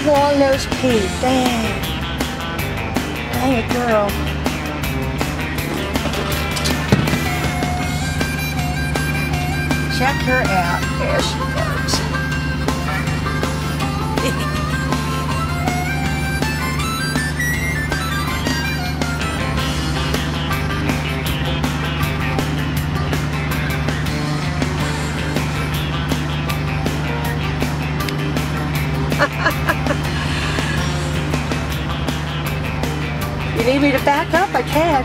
long-nosed Pete. Dang. Dang it, girl. Check her out. There she goes. You need me to back up? I can.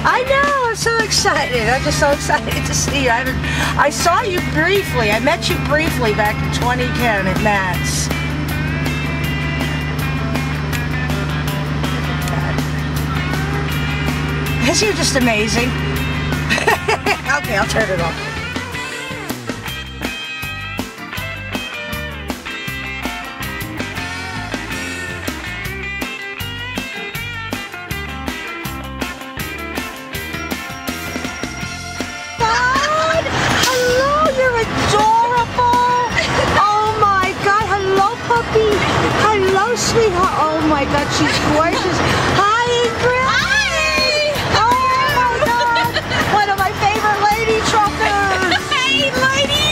I know, I'm so excited. I'm just so excited to see you. I saw you briefly. I met you briefly back in 2010 at Matt's. Isn't you just amazing? Okay, I'll turn it off. Hello, sweetheart. Oh my God, she's gorgeous. Hi, Ingrid. Hi. Oh my God, one of my favorite LadyTruckers. Hey, lady.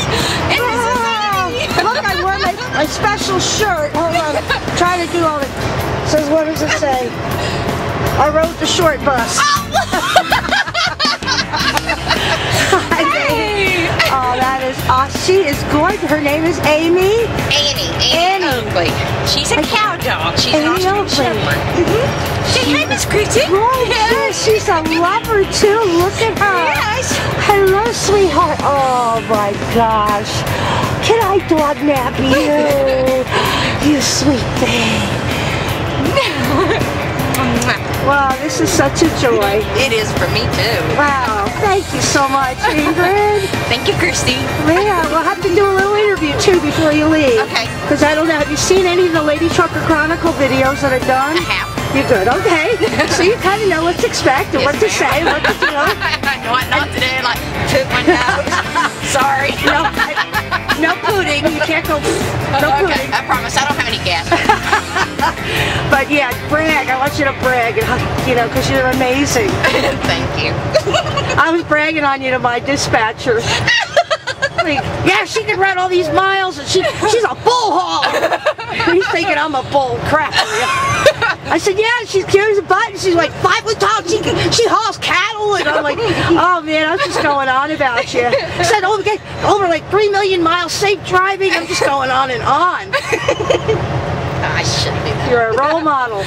And this is Amy. Look, I wore my special shirt. Hold on, trying to do all it. Says, what does it say? I rode the short bus. Oh, that is awesome. She is gorgeous. Her name is Amy. Annie Oakley. She's a cow dog. She's an Austrian Shepherd. Say hi, Miss Chrissy. Yes, she's a lover too. Look at her. Yes. Hello, sweetheart. Oh my gosh. Can I dog nap you? You sweet thing. Wow, this is such a joy. It is for me too. Wow, thank you so much, Ingrid. Thank you, Christy. Yeah, we'll have to do a little interview too before you leave. Okay. Because I don't know, have you seen any of the LadyTrucker Chronicle videos that I've done? I have. You're good, okay. So you kind of know what to expect and Yes, what to say, what to do. What not to do, like poop my nose. Sorry. No pooting, you can't go, no Okay, pooting. I promise, I don't have any gas. But yeah, brag, I want you to brag, you know, because you're amazing. Thank you. I was bragging on you to my dispatcher. Like, yeah, she can run all these miles and she's a bull hauler. He's thinking I'm a bull crap. I said, yeah, she carries a butt and she's like 5 foot tall. She hauls cattle, and I'm like, oh man, I'm just going on about you. I said, oh, okay, over like 3 million miles safe driving. I'm just going on and on. I shouldn't do that. You're a role model.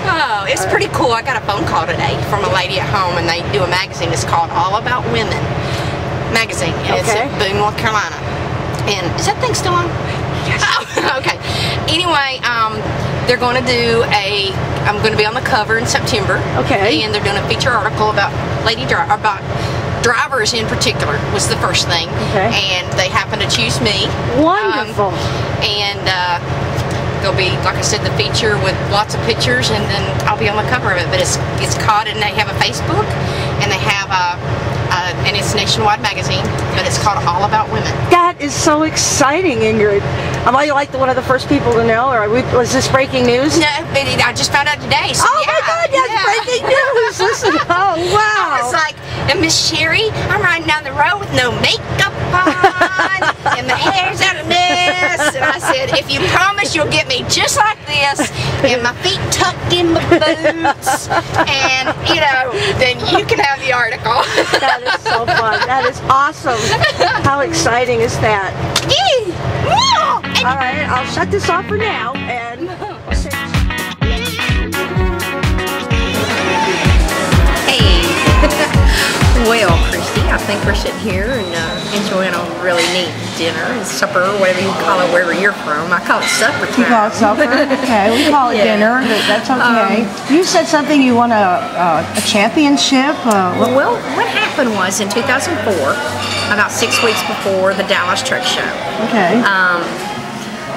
Oh, it's pretty cool. I got a phone call today from a lady at home, and they do a magazine. It's called All About Women magazine, and it's in Boone, North Carolina. And is that thing still on? Yes. Oh, okay. Anyway, they're going to do I'm going to be on the cover in September. Okay. And they're doing a feature article about drivers in particular was the first thing. Okay. And they happen to choose me. Wonderful. And there'll be, like I said, the feature with lots of pictures, and then I'll be on the cover of it. But it's called, and they have a Facebook, and they have and it's a nationwide magazine, but it's called All About Women. That is so exciting, Ingrid. Am I like one of the first people to know, or was this breaking news? No, I just found out today. So oh my God, that's breaking news! Listen, oh wow! I was like, and Miss Sherry, I'm riding down the road with no makeup on, and my hair's out of this. And I said, if you promise you'll get me just like this, and my feet tucked in my boots, and you know, then you can have the article. That is so fun. That is awesome. How exciting is that? All right, I'll shut this off for now, and we'll see. Hey. Well, Christy, I think we're sitting here and enjoying a really neat dinner and supper, whatever you call it, wherever you're from. I call it supper time. You call it supper? Okay, we call it dinner, but that's okay. You said something, you won a championship? Well, what happened was in 2004, about 6 weeks before the Dallas Truck Show. Okay.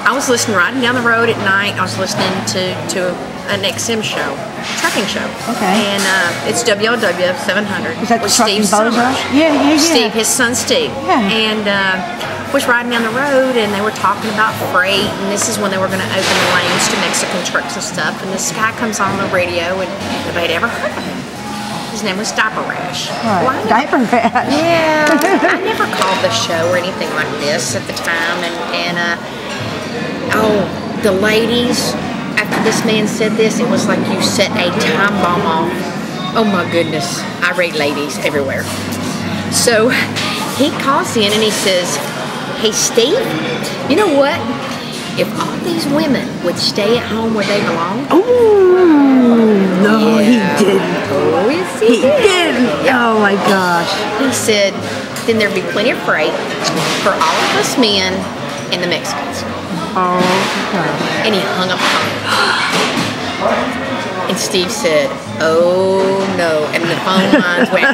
I was listening, riding down the road at night, I was listening to an XM show, trucking show. Okay. And it's WLW 700. Is that with the Steve Bozo? Summers. Yeah. Steve, his son Steve. Yeah. And was riding down the road, and they were talking about freight, and this is when they were going to open the lanes to Mexican trucks and stuff, and this guy comes on the radio, and nobody had ever heard of him. His name was Diaper Rash. Right. Diaper Rash. Yeah. I never called the show or anything like this at the time, and oh, the ladies, after this man said this, it was like you set a time bomb off. Oh my goodness, irate ladies everywhere. So he calls in and he says, "Hey Steve, you know what? If all these women would stay at home where they belong." Oh, no, yeah. he didn't. Oh, yes, he didn't. Yeah. Oh my gosh. He said, then there'd be plenty of freight for all of us men and the Mexicans. Oh gosh. And he hung up the phone. And Steve said, "Oh no," and the phone lines went.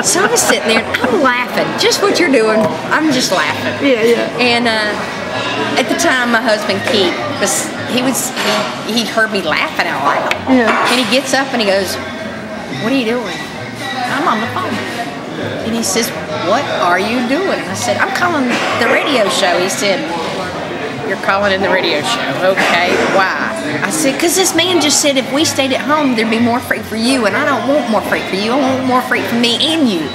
So I was sitting there and I'm laughing, just what you're doing. I'm just laughing. Yeah, yeah. And at the time, my husband Keith, he heard me laughing out loud. Yeah. And he gets up and he goes, "What are you doing?" "I'm on the phone." And he says, "What are you doing?" And I said, "I'm calling the radio show." He said, "You're calling in the radio show. Okay, why?" I said, "Because this man just said if we stayed at home, there'd be more freight for you, and I don't want more freight for you. I want more freight for me and you."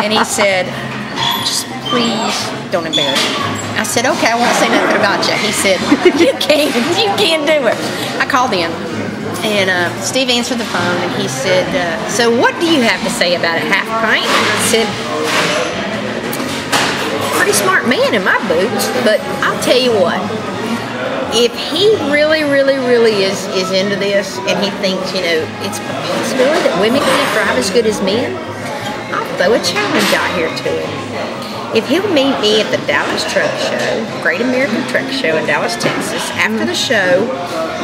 And he said, "Just please don't embarrass me." I said, "Okay, I won't say nothing about you." He said, you can't do it." I called in, and Steve answered the phone, and he said, "So what do you have to say about it, half pint?" And I said, "Pretty smart man in my boots, but I'll tell you what, if he really is into this and he thinks, you know, it's a possibility that women can't drive as good as men, I'll throw a challenge out here to him. If he'll meet me at the Dallas Truck Show, Great American Truck Show in Dallas, Texas, after the show,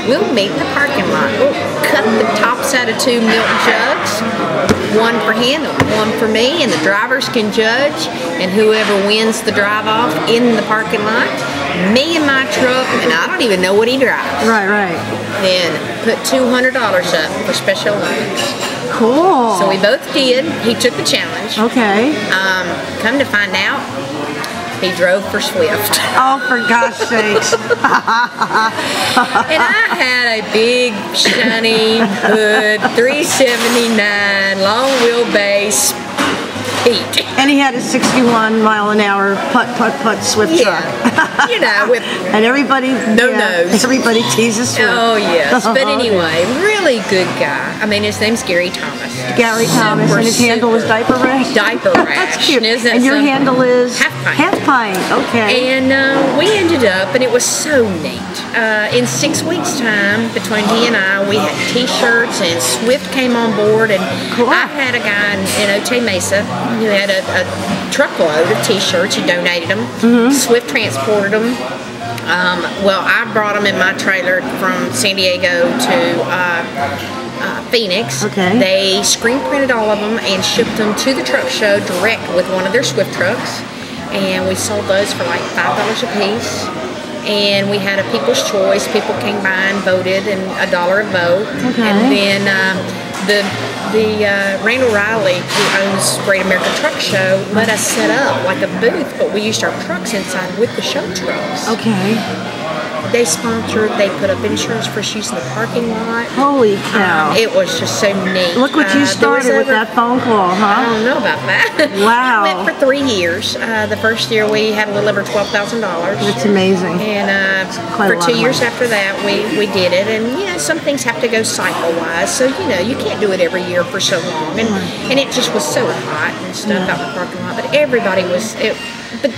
we'll meet in the parking lot. We'll cut the tops out of 2 milk jugs, one for him and one for me, and the drivers can judge, and whoever wins the drive-off in the parking lot, me and my truck, and I don't even know what he drives." Right. Then put $200 up for special Olympics. Cool. So we both did. He took the challenge. Okay. Come to find out, he drove for Swift. Oh, for gosh sakes. And I had a big, shiny hood, 379, long wheelbase, Pete. And he had a 61-mile-an-hour putt Swift truck. You know, with and everybody knows. Everybody teases Swift. Oh yes, but anyway, really good guy. I mean, his name's Gary Thomas. Gary Thomas, and his handle is Diaper Rash. Diaper Rash. That's cute. Isn't And your handle is Half Pint. Half Pint. Okay. And we ended up, and it was so neat. In 6 weeks' time, between he and I, we had T-shirts, and Swift came on board, and Cool. I had a guy in Otay Mesa who had a truckload of T-shirts. He donated them. Swift transported them. Well, I brought them in my trailer from San Diego to Phoenix. Okay. They screen printed all of them and shipped them to the truck show direct with one of their Swift trucks, and we sold those for like $5 a piece. And we had a People's Choice. People came by and voted, and $1 a vote. Okay. And then the Randall Riley, who owns Great American Truck Show, let us set up like a booth, but we used our trucks inside with the show trucks. Okay. They sponsored, they put up insurance for us using the parking lot. Holy cow. It was just so neat. Look what you started with that phone call, I huh? don't know about that. Wow. We went for 3 years. The first year we had a little over $12,000. It's amazing. And quite a for lot 2 of years money. after that, we did it. And, you know, some things have to go cycle-wise. So, you know, you can't do it every year for so long. And it just was so hot and stuff out in the parking lot. But everybody was, but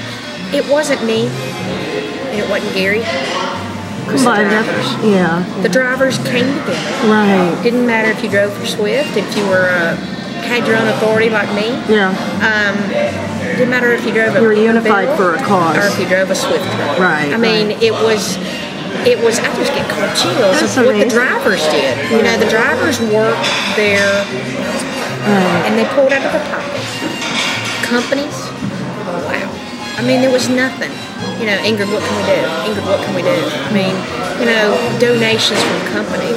it wasn't me. And it wasn't Gary. It was the drivers. Yeah. The drivers came together. Right. Didn't matter if you drove for Swift, if you were had your own authority like me. Yeah. Didn't matter if you drove a You were unified for a cause. or if you drove a Swift truck. Right, I mean, it was. I just get cold chills That's of what the amazing. drivers did. You know, the drivers worked their and they pulled out of their pockets. Companies, wow. I mean, there was nothing. You know, Ingrid, what can we do? Ingrid, what can we do? I mean, you know, donations from companies.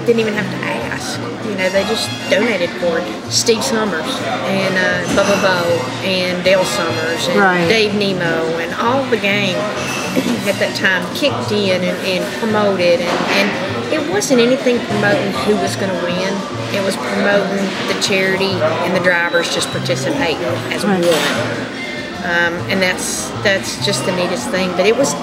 Didn't even have to ask. guys. You know, they just donated for it. Steve Summers and Bubba Bo and Dale Summers and Dave Nemo and all the gang at that time kicked in and promoted. And it wasn't anything promoting who was going to win. It was promoting the charity and the drivers just participating as one. And that's just the neatest thing. But it was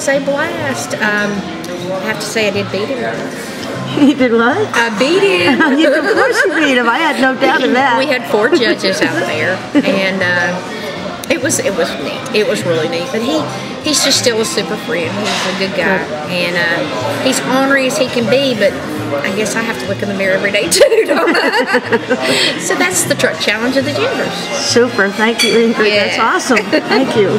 a blast. I have to say I did beat him. You did what? I beat him. Of course you beat him. I had no doubt in that. We had 4 judges out there, and it was neat. It was really neat. But he's just still a super friend. He's a good guy, and he's ornery as he can be. But I guess I have to look in the mirror every day too, don't I? So that's the truck challenge of the genders. Super. Thank you, Ingrid. Yeah. That's awesome. Thank you.